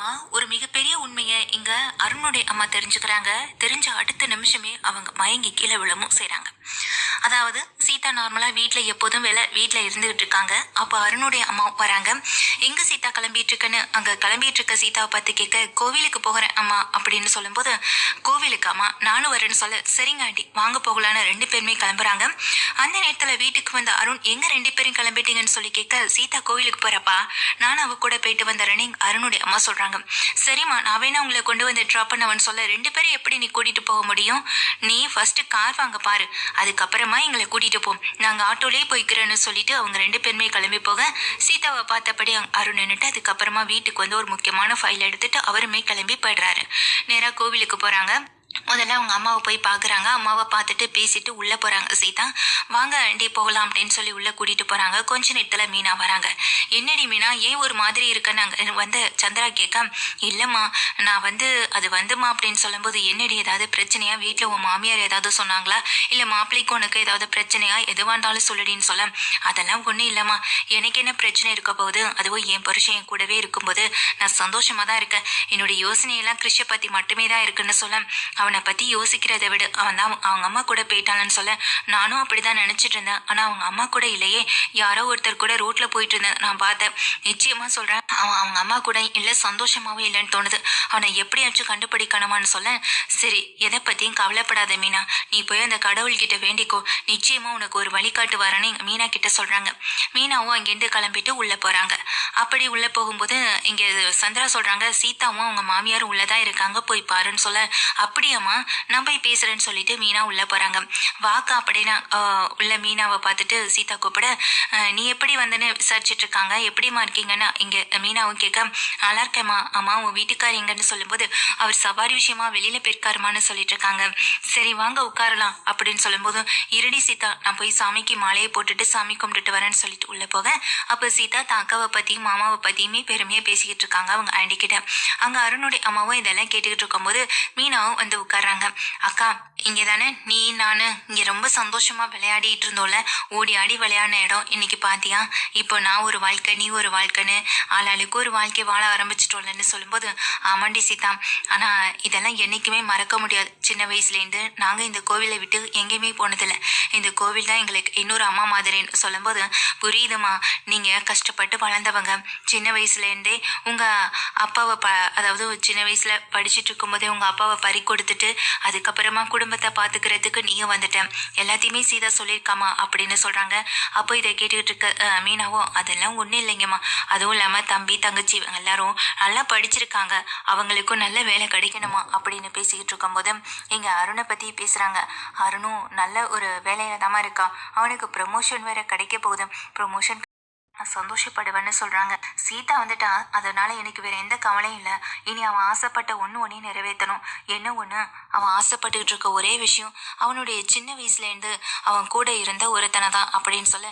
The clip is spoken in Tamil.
அப்புறமா ஒரு மிகப்பெரிய உண்மையை இங்க அருணுடைய அம்மா தெரிஞ்சுக்கிறாங்க. தெரிஞ்ச அடுத்த நிமிஷமே அவங்க மயங்கி கீழே விழவும் செய்றாங்க. அதாவது சீதா நார்மலா எப்போதும் வீட்டுல இருந்துகிட்டு இருக்காங்க. அப்போ அருணுடைய அம்மா வராங்க. எங்க சீதா கிளம்பிட்டு இருக்குன்னு அங்க கிளம்பிட்டு இருக்க சீதாவை பார்த்து கேட்க, கோவிலுக்கு போகிறேன் அம்மா அப்படின்னு சொல்லும்போது, கோவிலுக்கு அம்மா நானும் வரேன்னு சொல்ல, சரிங்க ஆண்டி வாங்க போகலான்னு ரெண்டு பேருமே கிளம்புறாங்க. அந்த நேரத்துல வீட்டுக்கு வந்த அருண், எங்க ரெண்டு பேரும் கிளம்பிட்டீங்கன்னு சொல்லி கேட்க, சீதா கோவிலுக்கு போறப்பா, நானும் அவ கூட போயிட்டு வந்துடுறேன்னு அருணுடைய அம்மா சொல்றாங்க. சரிம்மா நான் வேணா உங்களை கொண்டு வந்து ட்ராப் பண்ணவன்னு சொல்ல, ரெண்டு பேரும் எப்படி நீ கூட்டிட்டு போக முடியும்? நீ ஃபர்ஸ்ட் கார் வாங்க பாரு, அதுக்கப்புறமா எங்களை கூட்டிட்டு போ, நாங்க ஆட்டோலயே போய்க்கிறேன்னு சொல்லிட்டு அவங்க ரெண்டு பேருமே கிளம்பி போக, சீதாவை பார்த்தபடி அருண் நின்னுட்டு அதுக்கப்புறமா வீட்டுக்கு வந்து ஒரு முக்கியமான ஃபைல் எடுத்துட்டு அவருமே கிளம்பி போயிடுறாரு. நேரா கோவிலுக்கு போறாங்க. முதல்ல அவங்க அம்மாவை போய் பார்க்குறாங்க. அம்மாவை பார்த்துட்டு பேசிட்டு உள்ளே போகிறாங்க சீதா. வாங்க ஆண்டி போகலாம் அப்படின்னு சொல்லி உள்ளே கூட்டிகிட்டு போகிறாங்க. கொஞ்ச நேரத்தில் மீனா வராங்க. என்னடி மீனா ஏன் ஒரு மாதிரி இருக்குன்னு அங்கே வந்து சந்திரா கேட்க, இல்லைம்மா நான் அது வந்துமா அப்படின்னு சொல்லும்போது, என்னடி ஏதாவது பிரச்சனையா, வீட்டில் உன் மாமியார் ஏதாவது சொன்னாங்களா, இல்லை மாப்பிள்ளைக்கு உனக்கு ஏதாவது பிரச்சனையா, எதுவாக இருந்தாலும் சொல்லுடின்னு சொல்ல, அதெல்லாம் ஒன்றும் இல்லைம்மா, எனக்கு என்ன பிரச்சனை இருக்க போகுது, அதுவும் என் புருஷன் என் கூடவே இருக்கும்போது நான் சந்தோஷமாக தான் இருக்கேன், என்னுடைய யோசனையெல்லாம் கிருஷை பற்றி மட்டுமே தான் இருக்குன்னு சொல்ல, அவனை பத்தி யோசிக்கிறத விட அவன் தான் அவங்க அம்மா கூட போயிட்டான்னு சொல்ல, நானும் அப்படிதான் நினைச்சிட்டு இருந்தேன். ஆனா அவங்க அம்மா கூட இல்லையே, யாரோ ஒருத்தர் கூட ரோட்ல போயிட்டு இருந்தேன் நான் பார்த்தேன். நிச்சயமா சொல்றேன், அவன் அவங்க அம்மா கூட இல்ல சந்தோஷமாவே இல்லைன்னு தோணுது. அவனை எப்படியாச்சும் கண்டுபிடிக்கணுமான்னு சொல்ல, சரி எதை பத்தியும் கவலைப்படாத மீனா, நீ போய் அந்த கடவுள்கிட்ட வேண்டிக்கோ, நிச்சயமா உனக்கு ஒரு வழிகாட்டு வரேன்னு மீனா கிட்ட சொல்றாங்க. மீனாவும் அங்கிருந்து கிளம்பிட்டு உள்ள போறாங்க. அப்படி உள்ள போகும்போது இங்க சந்திரா சொல்றாங்க, சீதாவும் அவங்க மாமியாரும் உள்ளதான் இருக்காங்க, போய் பாருன்னு சொல்ல, அப்படியாம்மா நான் போய் பேசுறேன்னு சொல்லிட்டு மீனா உள்ள போறாங்க. வாக்கா அப்படின்னா உள்ள மீனாவை பார்த்துட்டு சீதா கூப்பிட, நீ எப்படி வந்துன்னு விசாரிச்சுட்டு இருக்காங்க, எப்படிமா இருக்கீங்கன்னா இங்க மீனாவும் கேட்க, நல்லா இருக்கேம்மா, அம்மா உன் வீட்டுக்கார் எங்கன்னு சொல்லும்போது, அவர் சவாரி விஷயமா வெளியில போயிருக்காருமான்னு சொல்லிட்டு இருக்காங்க. சரி வாங்க உட்காரலாம் அப்படின்னு சொல்லும்போது, இருடி சீதா நான் போய் சாமிக்கு மாலையை போட்டுட்டு சாமி கும்பிட்டுட்டு வரேன்னு சொல்லிட்டு உள்ள போக, அப்ப சீதா தான் அக்காவை பத்தியும் மாமாவை பத்தியுமே பெருமையா பேசிக்கிட்டு இருக்காங்க அவங்க ஆண்டி கிட்ட. அங்க அருணுடைய அம்மாவும் இதெல்லாம் கேட்டுக்கிட்டு இருக்கும்போது மீனாவும் வந்து உட்கார்றாங்க. அக்கா இங்கே தானே நீ நானு இங்கே ரொம்ப சந்தோஷமா விளையாடிட்டு இருந்தோம்ல, ஓடி ஆடி விளையாடின இடம் இன்னைக்கு பாத்தியா, இப்போ நான் ஒரு வாழ்க்கை நீ ஒரு வாழ்க்கைன்னு ஆளாளுக்கு ஒரு வாழ்க்கை வாழ ஆரம்பிச்சிட்டோம்லன்னு சொல்லும்போது, ஆமாண்டி சீதா, ஆனா இதெல்லாம் என்னைக்குமே மறக்க முடியாது. சின்ன வயசுலேருந்து நாங்கள் இந்த கோவிலை விட்டு எங்கேயுமே போனதில்லை, இந்த கோவில் தான் எங்களுக்கு இன்னொரு அம்மா மாதிரின்னு சொல்லும்போது, புரியுதுமா நீங்கள் கஷ்டப்பட்டு வளர்ந்தவங்க, சின்ன வயசுலேருந்தே உங்கள் அப்பாவை அதாவது சின்ன வயசில் படிச்சுட்டு இருக்கும்போதே உங்கள் அப்பாவை பறி கொடுத்துட்டு அதுக்கப்புறமா குடும்பத்தை பார்த்துக்கிறதுக்கு நீங்கள் வந்துட்டேன், எல்லாத்தையுமே சீதா சொல்லியிருக்காமா அப்படின்னு சொல்கிறாங்க. அப்போ இதை கேட்டுக்கிட்டு இருக்க மீனாவும், அதெல்லாம் ஒன்றும் இல்லைங்கம்மா, அதுவும் இல்லாமல் தம்பி தங்கச்சி எல்லாரும் நல்லா படிச்சிருக்காங்க, அவங்களுக்கும் நல்ல வேலை கிடைக்கணுமா அப்படின்னு பேசிக்கிட்டு இருக்கும்போது இங்கே அருணை பற்றி பேசுகிறாங்க. அருணும் நல்ல ஒரு வேலையில தான் இருக்கா, அவனுக்கு ப்ரமோஷன் வேற கிடைக்க போகுது, ப்ரமோஷன் நான் சந்தோஷப்படுவேன்னு சொல்றாங்க. சீதா வந்துட்டா அதனால எனக்கு வேற எந்த கவலையும் இல்லை, இனி அவன் ஆசைப்பட்ட ஒன்றையும் நிறைவேற்றணும். என்ன ஒன்று, அவன் ஆசைப்பட்டுக்கிட்டு இருக்க ஒரே விஷயம் அவனுடைய சின்ன வயசுல இருந்து அவன் கூட இருந்த ஒருத்தனை தான் அப்படின்னு சொல்ல,